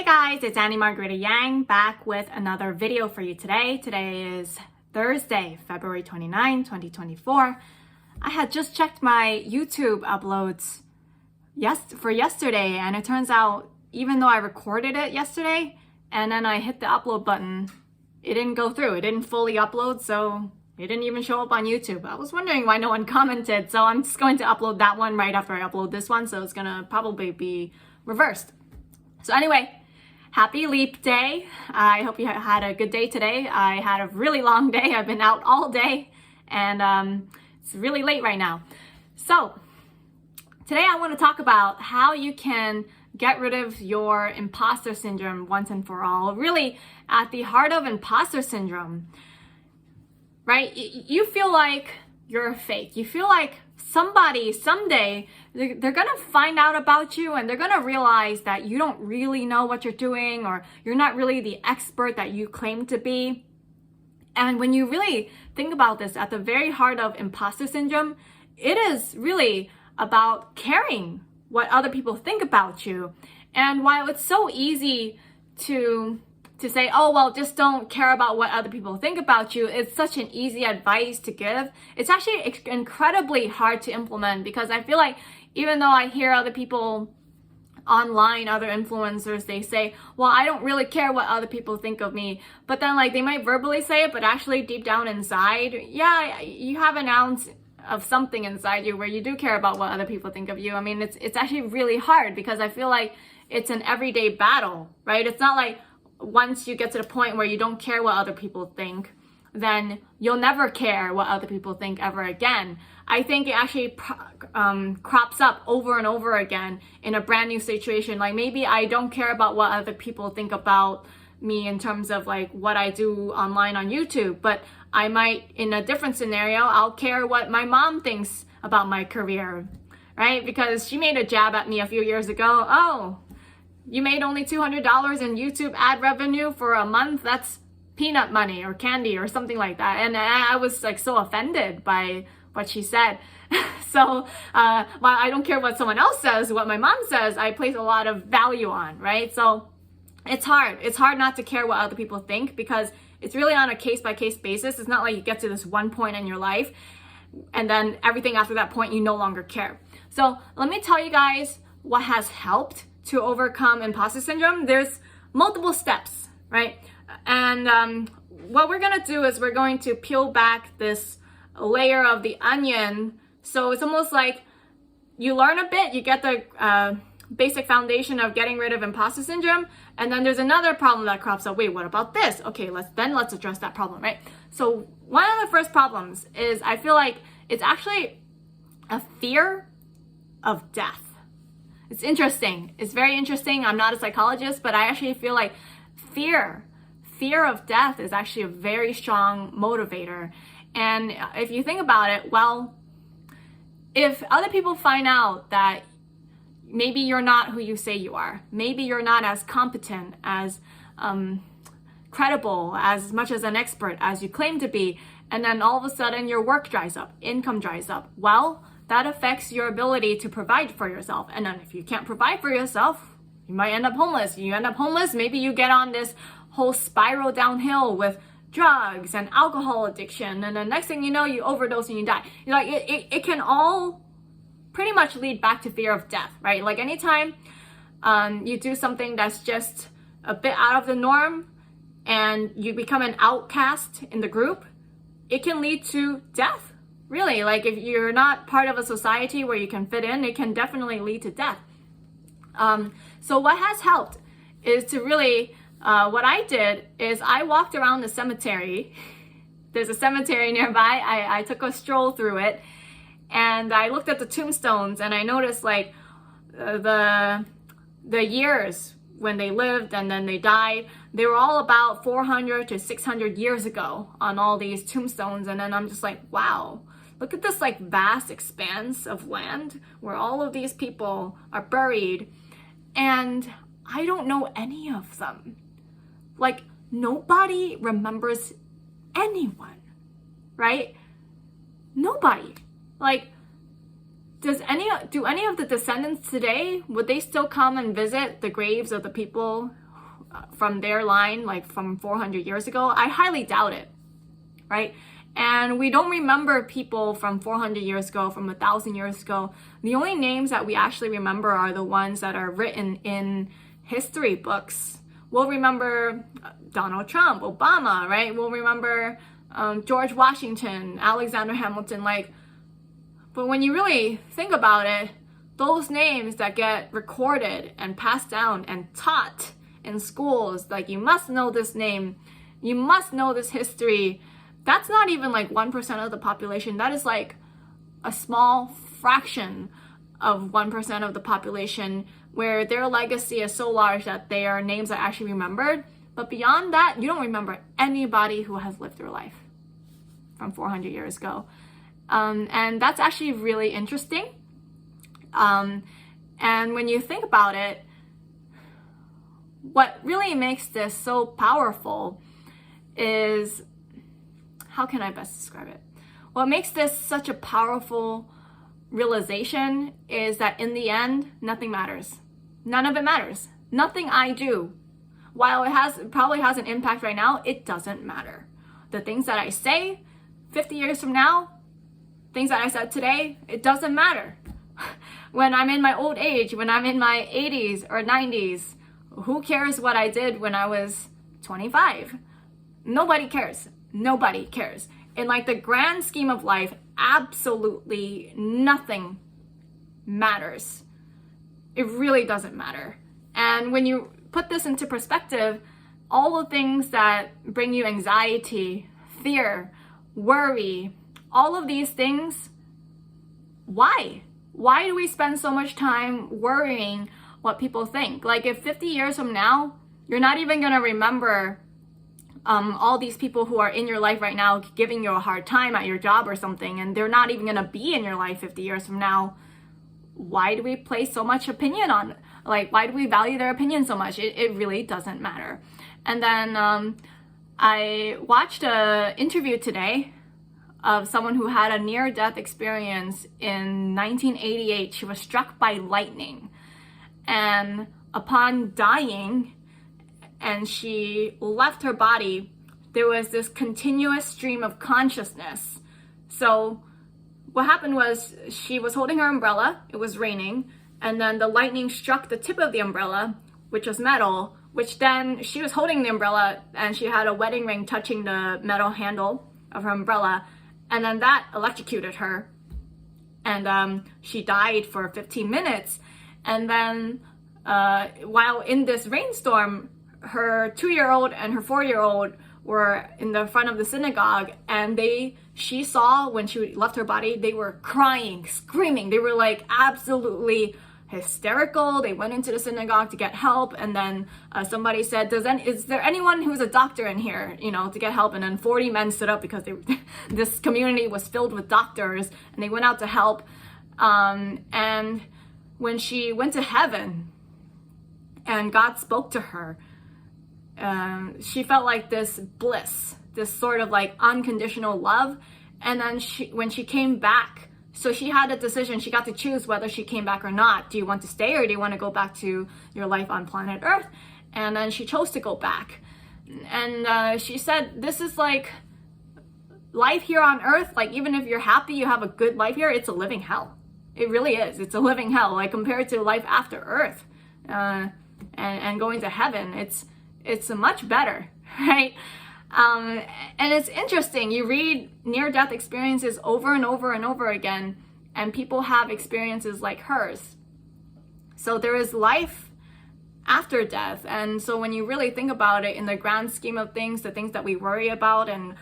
guys, it's Annie Margarita Yang back with another video for you today. Today is Thursday, February 29, 2024. I had just checked my YouTube uploads for yesterday, and it turns out even though I recorded it yesterday and then I hit the upload button, it didn't go through. It didn't fully upload, so it didn't even show up on YouTube. I was wondering why no one commented, so I'm just going to upload that one right after I upload this one, so it's gonna probably be reversed. So anyway, happy leap day. I hope you had a good day today. I had a really long day. I've been out all day and it's really late right now. So today I want to talk about how you can get rid of your imposter syndrome once and for all. Really, at the heart of imposter syndrome, right? You feel like you're fake. You feel like somebody someday they're gonna find out about you and they're gonna realize that you don't really know what you're doing, or you're not really the expert that you claim to be. And when you really think about this, at the very heart of imposter syndrome, it is really about caring what other people think about you. And while it's so easy to say, oh, well, just don't care about what other people think about you, it's such an easy advice to give. It's actually incredibly hard to implement, because I feel like even though I hear other people online, other influencers, they say, well, I don't really care what other people think of me. But then like they might verbally say it, but actually deep down inside, yeah, you have an ounce of something inside you where you do care about what other people think of you. I mean, it's actually really hard, because I feel like it's an everyday battle, right? It's not like once you get to the point where you don't care what other people think, then you'll never care what other people think ever again. I think it actually crops up over and over again in a brand new situation. Like maybe I don't care about what other people think about me in terms of like what I do online on YouTube, but I might, in a different scenario, I'll care what my mom thinks about my career, right? Because she made a jab at me a few years ago. Oh, you made only $200 in YouTube ad revenue for a month? That's peanut money or candy or something like that. And I was like so offended by what she said. So while I don't care what someone else says, what my mom says, I place a lot of value on, right? So it's hard. It's hard not to care what other people think, because it's really on a case-by-case basis. It's not like you get to this one point in your life and then everything after that point you no longer care. So let me tell you guys what has helped to overcome imposter syndrome. There's multiple steps, right? And what we're gonna do is we're going to peel back this layer of the onion. So it's almost like you learn a bit, you get the basic foundation of getting rid of imposter syndrome, and then there's another problem that crops up. Wait, what about this? Okay, let's address that problem, right? So one of the first problems is, I feel like it's actually a fear of death. It's interesting. It's very interesting. I'm not a psychologist, but I actually feel like fear of death is actually a very strong motivator. And if you think about it, well, if other people find out that maybe you're not who you say you are, maybe you're not as competent, as credible, as much as an expert as you claim to be, and then all of a sudden your work dries up, income dries up, well, that affects your ability to provide for yourself. And then if you can't provide for yourself, you might end up homeless. You end up homeless, maybe you get on this whole spiral downhill with drugs and alcohol addiction, and the next thing you know, you overdose and you die. You're like, it can all pretty much lead back to fear of death, right? Like anytime you do something that's just a bit out of the norm and you become an outcast in the group, it can lead to death. Really, like if you're not part of a society where you can fit in, it can definitely lead to death. So what has helped is to really, what I did is I walked around the cemetery. There's a cemetery nearby. I took a stroll through it, and I looked at the tombstones, and I noticed like the years when they lived and then they died. They were all about 400 to 600 years ago on all these tombstones. And then I'm just like, wow, look at this like vast expanse of land where all of these people are buried, and I don't know any of them. Like nobody remembers anyone, right? Nobody. Like, do any of the descendants today, would they still come and visit the graves of the people from their line, like from 400 years ago? I highly doubt it, right? And we don't remember people from 400 years ago, from 1,000 years ago. The only names that we actually remember are the ones that are written in history books. We'll remember Donald Trump, Obama, right? We'll remember George Washington, Alexander Hamilton, but when you really think about it, those names that get recorded and passed down and taught in schools, like you must know this name, you must know this history, that's not even like 1% of the population. That is like a small fraction of 1% of the population where their legacy is so large that their names are actually remembered. But beyond that, you don't remember anybody who has lived their life from 400 years ago. And that's actually really interesting. And when you think about it, what really makes this so powerful is, how can I best describe it? What makes this such a powerful realization is that in the end, nothing matters. None of it matters. Nothing I do, while it probably has an impact right now, it doesn't matter. The things that I say 50 years from now, things that I said today, it doesn't matter. When I'm in my old age, when I'm in my 80s or 90s, who cares what I did when I was 25? Nobody cares. Nobody cares. In like the grand scheme of life, absolutely nothing matters. It really doesn't matter. And when you put this into perspective, all the things that bring you anxiety, fear, worry, all of these things, why? Why do we spend so much time worrying what people think? Like if 50 years from now, you're not even gonna remember all these people who are in your life right now giving you a hard time at your job or something, and they're not even gonna be in your life 50 years from now, why do we place so much opinion on it? Like, why do we value their opinion so much? It really doesn't matter. And then I watched an interview today of someone who had a near-death experience in 1988. She was struck by lightning. And upon dying, and she left her body, there was this continuous stream of consciousness. So what happened was she was holding her umbrella, it was raining, and then the lightning struck the tip of the umbrella, which was metal, which then she was holding the umbrella and she had a wedding ring touching the metal handle of her umbrella, and then that electrocuted her, and she died for 15 minutes. And then while in this rainstorm, her 2-year-old and her 4-year-old were in the front of the synagogue, and she saw when she left her body, they were crying, screaming. They were like absolutely hysterical. They went into the synagogue to get help, and then somebody said, is there anyone who's a doctor in here, to get help? And then 40 men stood up because this community was filled with doctors, and they went out to help. And when she went to heaven and God spoke to her, she felt like this bliss, this sort of like unconditional love. And then when she came back, so she had a decision. She got to choose whether she came back or not. Do you want to stay, or do you want to go back to your life on planet Earth? And then she chose to go back. And she said, this is like life here on Earth. Like, even if you're happy, you have a good life here, it's a living hell. It really is. It's a living hell. Like, compared to life after Earth and going to heaven, it's much better, right? And it's interesting. You read near-death experiences over and over and over again, and people have experiences like hers. So there is life after death. And so when you really think about it in the grand scheme of things, the things that we worry about and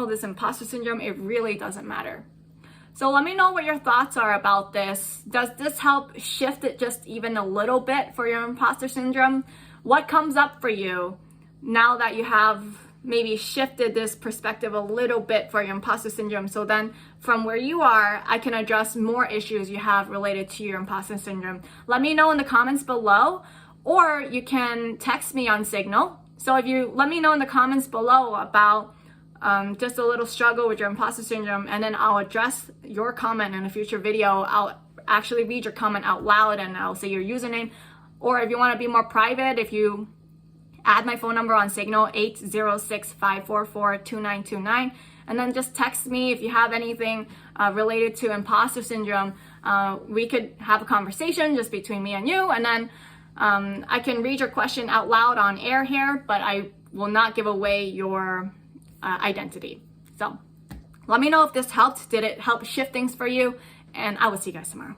this imposter syndrome, it really doesn't matter. So let me know what your thoughts are about this. Does this help shift it just even a little bit for your imposter syndrome? What comes up for you now that you have maybe shifted this perspective a little bit for your imposter syndrome? So then from where you are, I can address more issues you have related to your imposter syndrome. Let me know in the comments below, or you can text me on Signal. So if you let me know in the comments below about just a little struggle with your imposter syndrome, and then I'll address your comment in a future video. I'll actually read your comment out loud and I'll say your username. Or if you want to be more private, if you add my phone number on Signal, 806-544-2929, and then just text me if you have anything related to imposter syndrome. We could have a conversation just between me and you, and then I can read your question out loud on air here, but I will not give away your identity. So let me know if this helped. Did it help shift things for you? And I will see you guys tomorrow.